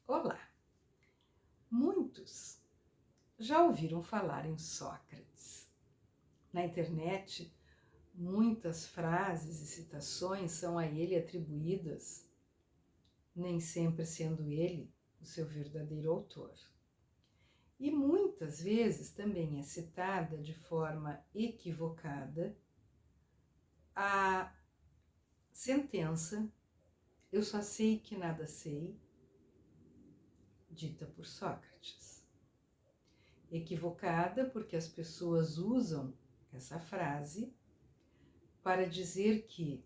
Olá! Muitos já ouviram falar em Sócrates. Na internet, muitas frases e citações são a ele atribuídas, nem sempre sendo ele o seu verdadeiro autor. E muitas vezes também é citada de forma equivocada a sentença "Eu só sei que nada sei", dita por Sócrates. Equivocada porque as pessoas usam essa frase para dizer que,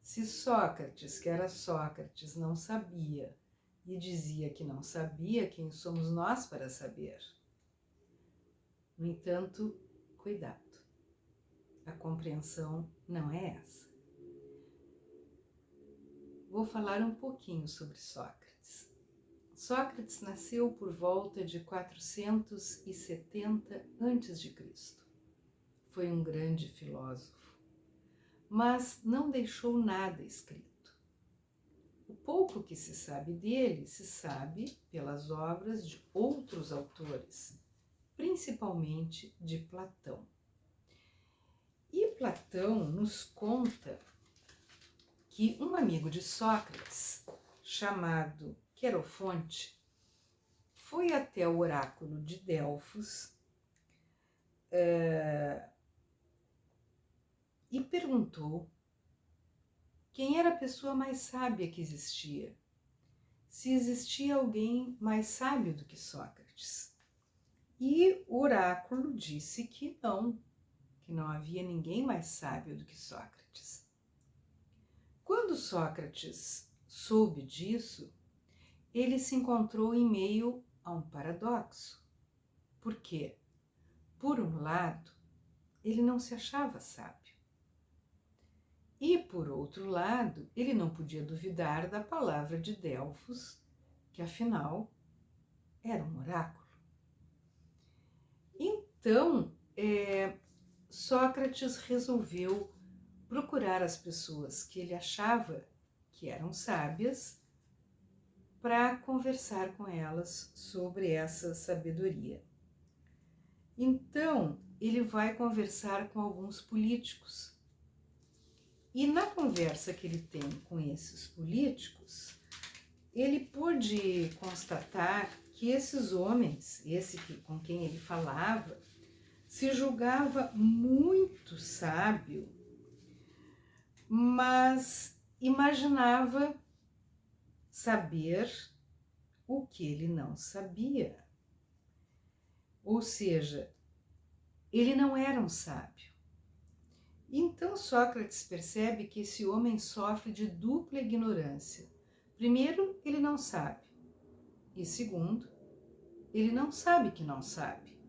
se Sócrates, que era Sócrates, não sabia e dizia que não sabia, quem somos nós para saber? No entanto, cuidado, a compreensão não é essa. Vou falar um pouquinho sobre Sócrates. Sócrates nasceu por volta de 470 a.C. Foi um grande filósofo, mas não deixou nada escrito. O pouco que se sabe dele se sabe pelas obras de outros autores, principalmente de Platão. E Platão nos conta que um amigo de Sócrates, chamado Querofonte, foi até o oráculo de Delfos e perguntou quem era a pessoa mais sábia que existia, se existia alguém mais sábio do que Sócrates. E o oráculo disse que não havia ninguém mais sábio do que Sócrates. Quando Sócrates soube disso, ele se encontrou em meio a um paradoxo. Por quê? Por um lado, ele não se achava sábio. E, por outro lado, ele não podia duvidar da palavra de Delfos, que afinal era um oráculo. Então, Sócrates resolveu procurar as pessoas que ele achava que eram sábias para conversar com elas sobre essa sabedoria. Então, ele vai conversar com alguns políticos. E na conversa que ele tem com esses políticos, ele pôde constatar que esses homens, com quem ele falava, se julgava muito sábio, mas imaginava saber o que ele não sabia. Ou seja, ele não era um sábio. Então Sócrates percebe que esse homem sofre de dupla ignorância. Primeiro, ele não sabe. E segundo, ele não sabe que não sabe.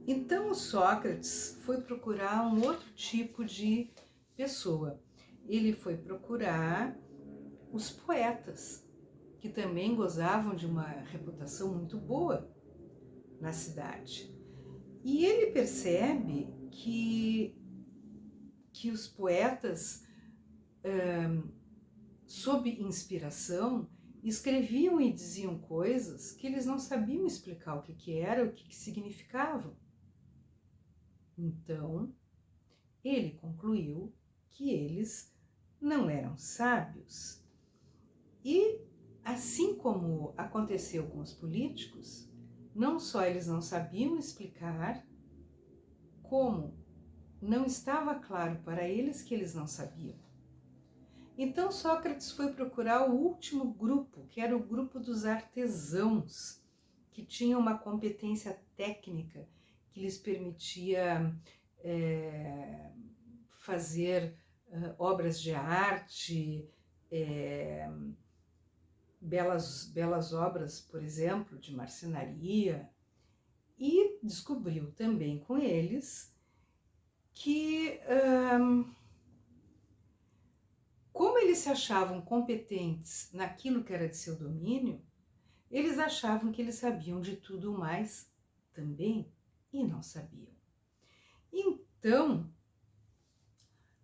Então Sócrates foi procurar um outro tipo de pessoa. Ele foi procurar os poetas, que também gozavam de uma reputação muito boa na cidade. E ele percebe que os poetas, sob inspiração, escreviam e diziam coisas que eles não sabiam explicar o que era, o que significavam. Então, ele concluiu que eles não eram sábios. E, assim como aconteceu com os políticos, não só eles não sabiam explicar, como não estava claro para eles que eles não sabiam. Então Sócrates foi procurar o último grupo, que era o grupo dos artesãos, que tinham uma competência técnica que lhes permitia fazer obras de arte, belas obras, por exemplo, de marcenaria, e descobriu também com eles que, como eles se achavam competentes naquilo que era de seu domínio, eles achavam que eles sabiam de tudo mais também, e não sabiam. Então,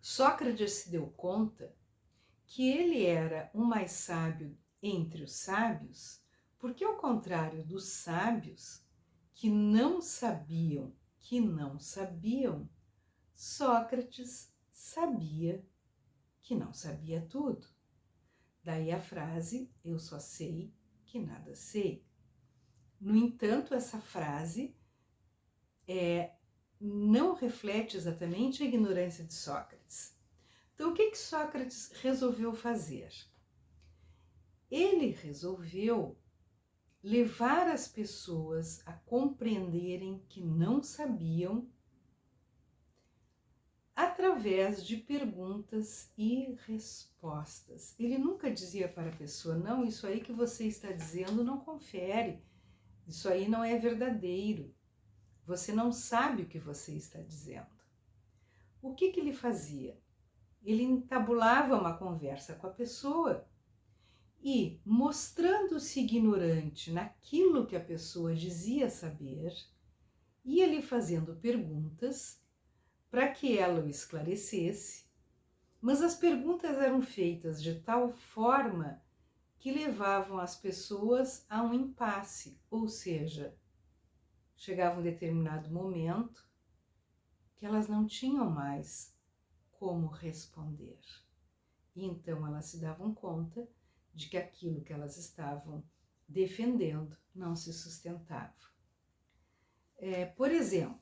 Sócrates se deu conta que ele era o mais sábio entre os sábios, porque ao contrário dos sábios, que não sabiam, Sócrates sabia que não sabia tudo. Daí a frase, eu só sei que nada sei. No entanto, essa frase não reflete exatamente a ignorância de Sócrates. Então, o que Sócrates resolveu fazer? Ele resolveu levar as pessoas a compreenderem que não sabiam através de perguntas e respostas. Ele nunca dizia para a pessoa, não, isso aí que você está dizendo não confere, isso aí não é verdadeiro, você não sabe o que você está dizendo. O que ele fazia? Ele entabulava uma conversa com a pessoa e, mostrando-se ignorante naquilo que a pessoa dizia saber, ia lhe fazendo perguntas para que ela o esclarecesse, mas as perguntas eram feitas de tal forma que levavam as pessoas a um impasse, ou seja, chegava um determinado momento que elas não tinham mais como responder. E então elas se davam conta de que aquilo que elas estavam defendendo não se sustentava. Por exemplo,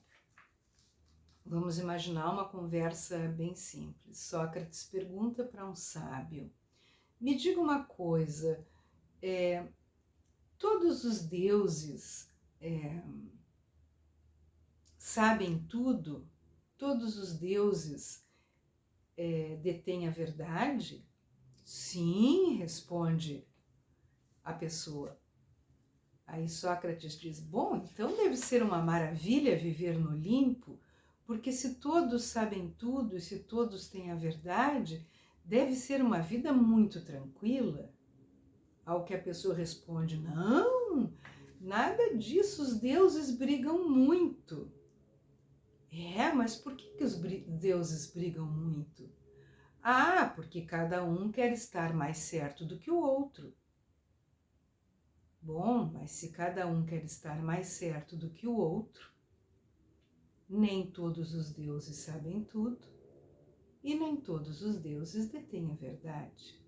vamos imaginar uma conversa bem simples. Sócrates pergunta para um sábio, me diga uma coisa, todos os deuses sabem tudo? Todos os deuses detêm a verdade? Sim, responde a pessoa. Aí Sócrates diz, bom, então deve ser uma maravilha viver no Olimpo, porque se todos sabem tudo e se todos têm a verdade, deve ser uma vida muito tranquila. Ao que a pessoa responde, não, nada disso, os deuses brigam muito. Mas por que os deuses brigam muito? Porque cada um quer estar mais certo do que o outro. Bom, mas se cada um quer estar mais certo do que o outro, nem todos os deuses sabem tudo e nem todos os deuses detêm a verdade.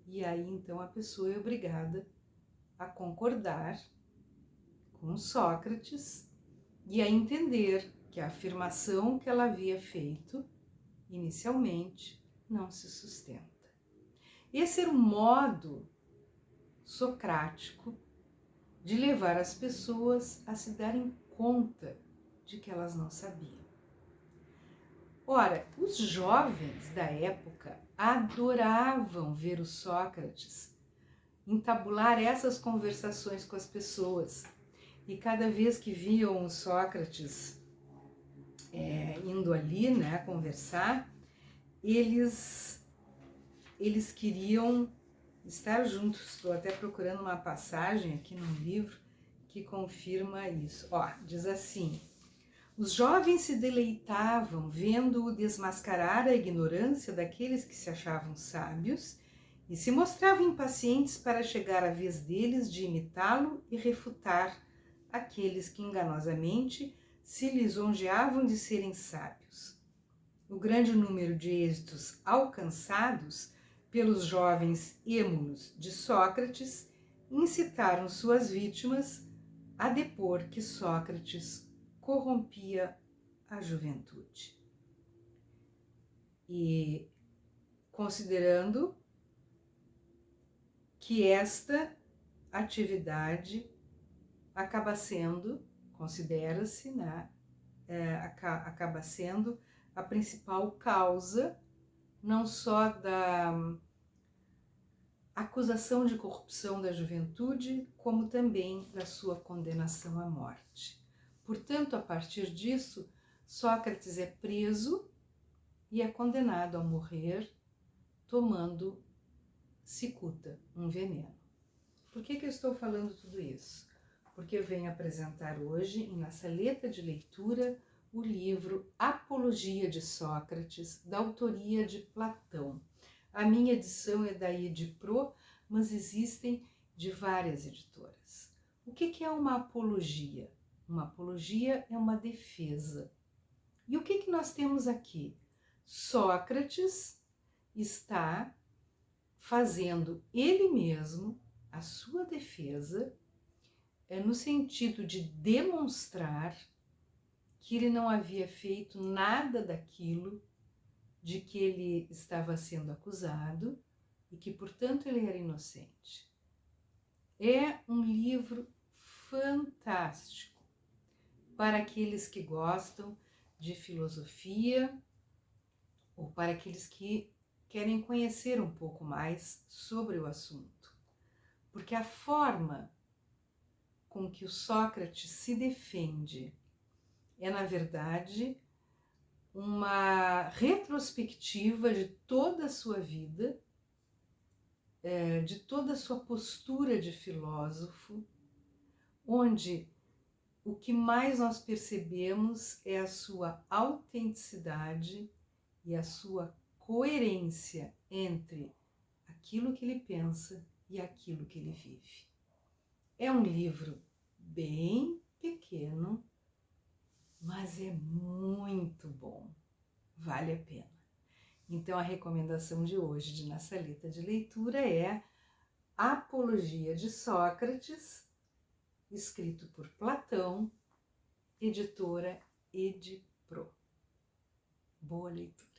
E aí então a pessoa é obrigada a concordar com Sócrates e a entender que a afirmação que ela havia feito inicialmente não se sustenta. Esse era um modo socrático de levar as pessoas a se darem conta de que elas não sabiam. Ora, os jovens da época adoravam ver o Sócrates entabular essas conversações com as pessoas. E cada vez que viam o Sócrates indo ali, né, conversar, eles queriam estar juntos. Estou até procurando uma passagem aqui no livro que confirma isso. Diz assim, os jovens se deleitavam vendo-o desmascarar a ignorância daqueles que se achavam sábios e se mostravam impacientes para chegar a vez deles de imitá-lo e refutar aqueles que enganosamente se lisonjeavam de serem sábios. O grande número de êxitos alcançados pelos jovens êmulos de Sócrates incitaram suas vítimas a depor que Sócrates corrompia a juventude. E considerando que esta atividade acaba sendo, considera-se, né, acaba sendo a principal causa não só da acusação de corrupção da juventude, como também da sua condenação à morte. Portanto, a partir disso, Sócrates é preso e é condenado a morrer tomando cicuta, um veneno. Por que eu estou falando tudo isso? Porque eu venho apresentar hoje, em nossa letra de leitura, o livro Apologia de Sócrates, da autoria de Platão. A minha edição é da Edipro, mas existem de várias editoras. O que é uma apologia? Uma apologia é uma defesa. E o que nós temos aqui? Sócrates está fazendo ele mesmo a sua defesa, no sentido de demonstrar que ele não havia feito nada daquilo de que ele estava sendo acusado e que, portanto, ele era inocente. É um livro fantástico para aqueles que gostam de filosofia ou para aqueles que querem conhecer um pouco mais sobre o assunto. Porque a forma com que o Sócrates se defende é, na verdade, uma retrospectiva de toda a sua vida, de toda a sua postura de filósofo, onde o que mais nós percebemos é a sua autenticidade e a sua coerência entre aquilo que ele pensa e aquilo que ele vive. É um livro bem pequeno, mas é muito bom, vale a pena. Então a recomendação de hoje de Na Saleta de Leitura é Apologia de Sócrates, escrito por Platão, editora Edipro. Boa leitura!